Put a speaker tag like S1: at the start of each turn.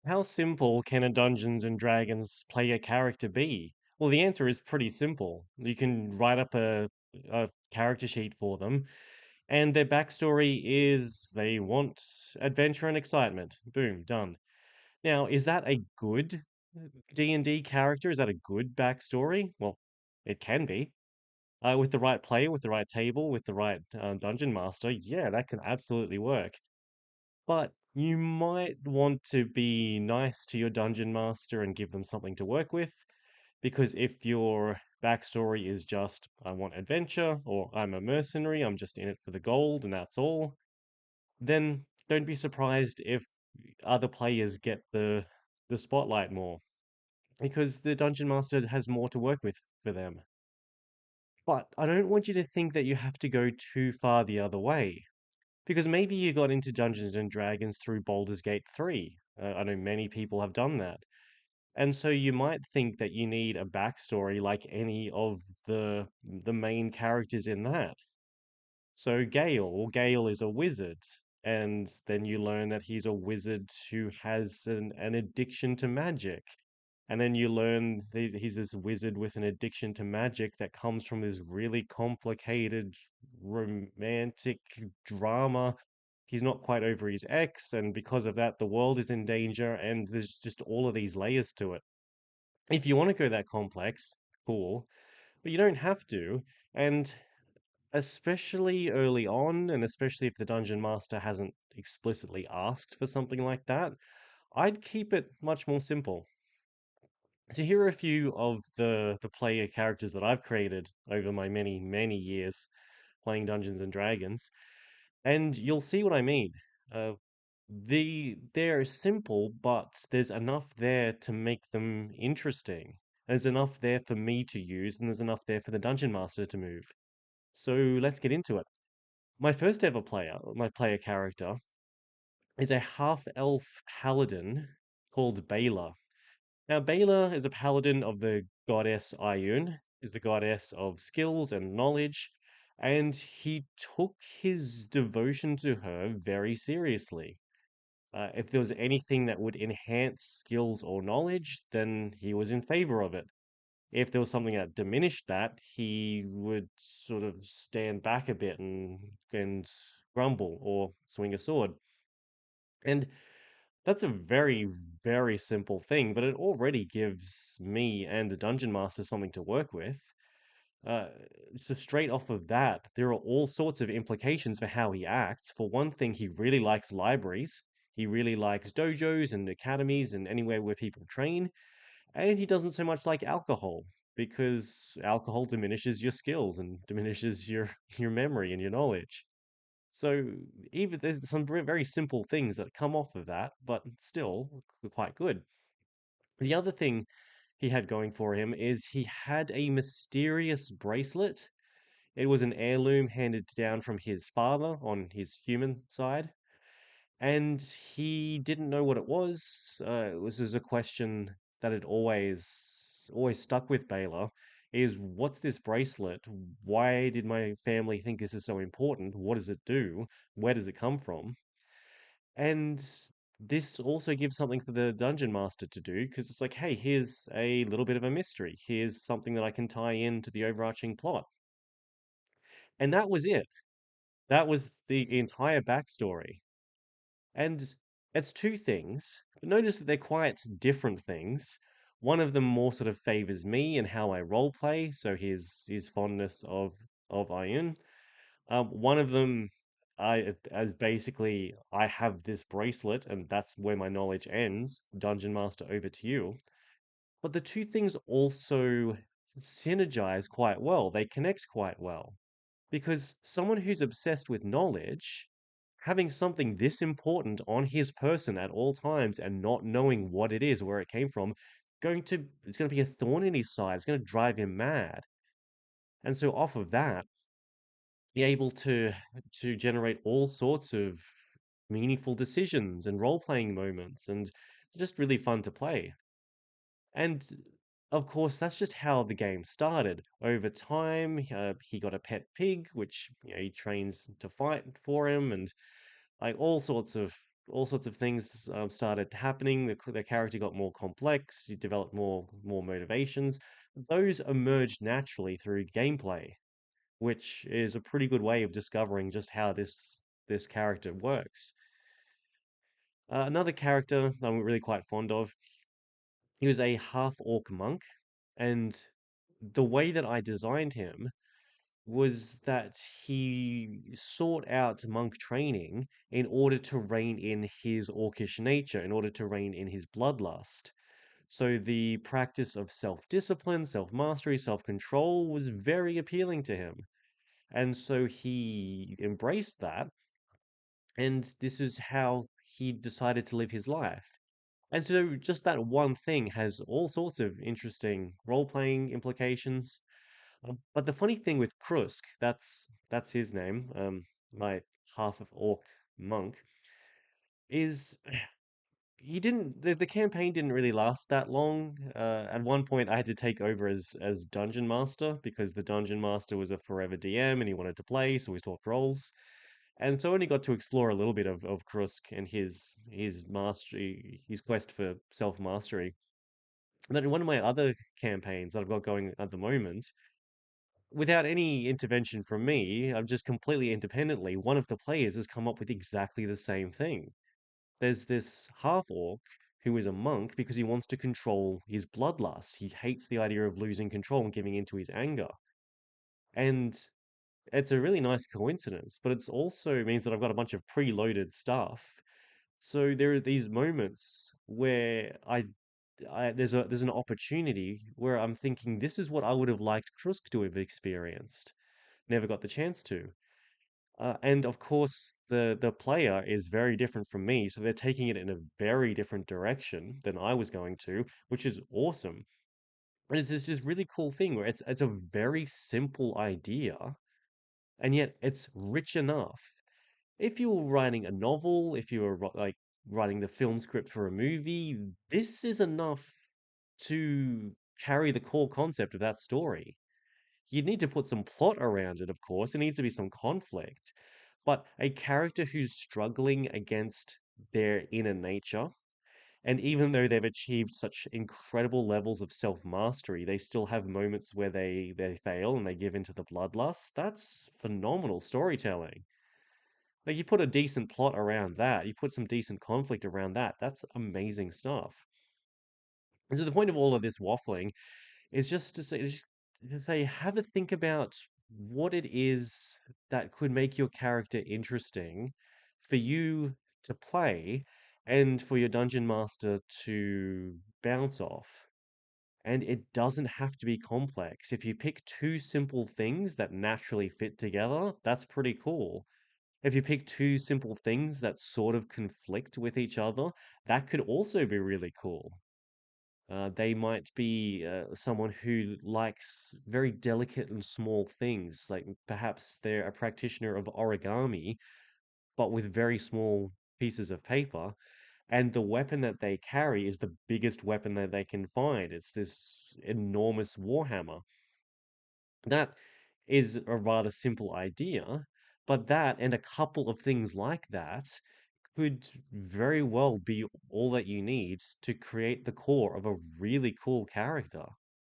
S1: How simple can a Dungeons and Dragons player character be? Well, the answer is pretty simple. You can write up a character sheet for them, and their backstory is they want adventure and excitement. Boom, done. Now, is that a good D&D character? Is that a good backstory? Well, it can be. With the right player, with the right table, with the right dungeon master, yeah, that can absolutely work. But you might want to be nice to your dungeon master and give them something to work with, because if your backstory is just, I want adventure, or I'm a mercenary, I'm just in it for the gold, and that's all, then don't be surprised if other players get the spotlight more, because the dungeon master has more to work with for them. But I don't want you to think that you have to go too far the other way. Because maybe you got into Dungeons and Dragons through Baldur's Gate 3. I know many people have done that. And so you might think that you need a backstory like any of the main characters in that. So Gale is a wizard, and then you learn that he's a wizard who has an addiction to magic. And then you learn he's this wizard with an addiction to magic that comes from this really complicated romantic drama. He's not quite over his ex, and because of that, the world is in danger, and there's just all of these layers to it. If you want to go that complex, cool, but you don't have to. And especially early on, and especially if the dungeon master hasn't explicitly asked for something like that, I'd keep it much more simple. So here are a few of the player characters that I've created over my many years playing Dungeons and Dragons, and you'll see what I mean. Uh, they're simple, but there's enough there to make them interesting. There's enough there for me to use, and there's enough there for the dungeon master to move. So let's get into it. My player character, is a half-elf paladin called Baylor. Now, Baylor is a paladin of the goddess Ioun, is the goddess of skills and knowledge, and he took his devotion to her very seriously. If there was anything that would enhance skills or knowledge, then he was in favor of it. If there was something that diminished that, he would sort of stand back a bit and grumble or swing a sword. And that's a very simple thing, but it already gives me and the dungeon master something to work with. Uh, so straight off of that, there are all sorts of implications for how he acts. For one thing, he really likes libraries. He really likes dojos and academies and anywhere where people train. And he doesn't so much like alcohol because alcohol diminishes your skills and diminishes your memory and your knowledge. So even there's some very simple things that come off of that, but still quite good. The other thing he had going for him is he had a mysterious bracelet. It was an heirloom handed down from his father on his human side, and he didn't know what it was. It was just a question that had always stuck with Baylor. Is what's this bracelet? Why did my family think this is so important? What does it do? Where does it come from? And this also gives something for the dungeon master to do because it's like, hey, here's a little bit of a mystery. Here's something that I can tie into the overarching plot. And that was it. That was the entire backstory. And it's two things, but notice that they're quite different things. One of them more sort of favors me and how I role play, so his fondness of Ioun. One of them, as basically I have this bracelet, and that's where my knowledge ends. Dungeon Master, over to you. But the two things also synergize quite well. They connect quite well because someone who's obsessed with knowledge, having something this important on his person at all times and not knowing what it is, where it came from, it's going to be a thorn in his side. It's going to drive him mad. And so off of that, be able to generate all sorts of meaningful decisions and role-playing moments, and it's just really fun to play. And of course, that's just how the game started. Over time, he got a pet pig, which he trains to fight for him, and like all sorts of all sorts of things started happening. The character got more complex. You developed more motivations. Those emerged naturally through gameplay, which is a pretty good way of discovering just how this character works. Another character I'm really quite fond of. He was a half orc monk, and the way that I designed him was that he sought out monk training in order to rein in his orcish nature, in order to rein in his bloodlust. So the practice of self-discipline, self-mastery, self-control was very appealing to him. And so he embraced that, and this is how he decided to live his life. And so just that one thing has all sorts of interesting role-playing implications. But the funny thing with Krusk, that's his name, my half of orc monk, is he didn't the campaign didn't really last that long. At one point, I had to take over as dungeon master because the dungeon master was a forever DM and he wanted to play, so we swapped roles. And so I only got to explore a little bit of Krusk and his mastery, his quest for self mastery. But in one of my other campaigns that I've got going at the moment, without any intervention from me, I'm just completely independently, one of the players has come up with exactly the same thing. There's this half orc who is a monk because he wants to control his bloodlust. He hates the idea of losing control and giving into his anger. And it's a really nice coincidence, but it's also means that I've got a bunch of preloaded stuff. So there are these moments where there's an opportunity where I'm thinking this is what I would have liked Krusk to have experienced. Never got the chance to. And of course, the player is very different from me, so they're taking it in a very different direction than I was going to, which is awesome. And it's just this really cool thing where it's a very simple idea, and yet it's rich enough. If you were writing a novel, if you were like writing the film script for a movie, this is enough to carry the core concept of that story. You need to put some plot around it, of course. There needs to be some conflict. But a character who's struggling against their inner nature, and even though they've achieved such incredible levels of self-mastery, they still have moments where they fail and they give into the bloodlust. That's phenomenal storytelling. Like you put a decent plot around that, you put some decent conflict around that. That's amazing stuff. And so the point of all of this waffling is just to say, have a think about what it is that could make your character interesting for you to play and for your dungeon master to bounce off. And it doesn't have to be complex. If you pick two simple things that naturally fit together, that's pretty cool. If you pick two simple things that sort of conflict with each other, that could also be really cool. They might be someone who likes very delicate and small things, like perhaps they're a practitioner of origami, but with very small pieces of paper. And the weapon that they carry is the biggest weapon that they can find. It's this enormous warhammer. That is a rather simple idea, but that and a couple of things like that could very well be all that you need to create the core of a really cool character.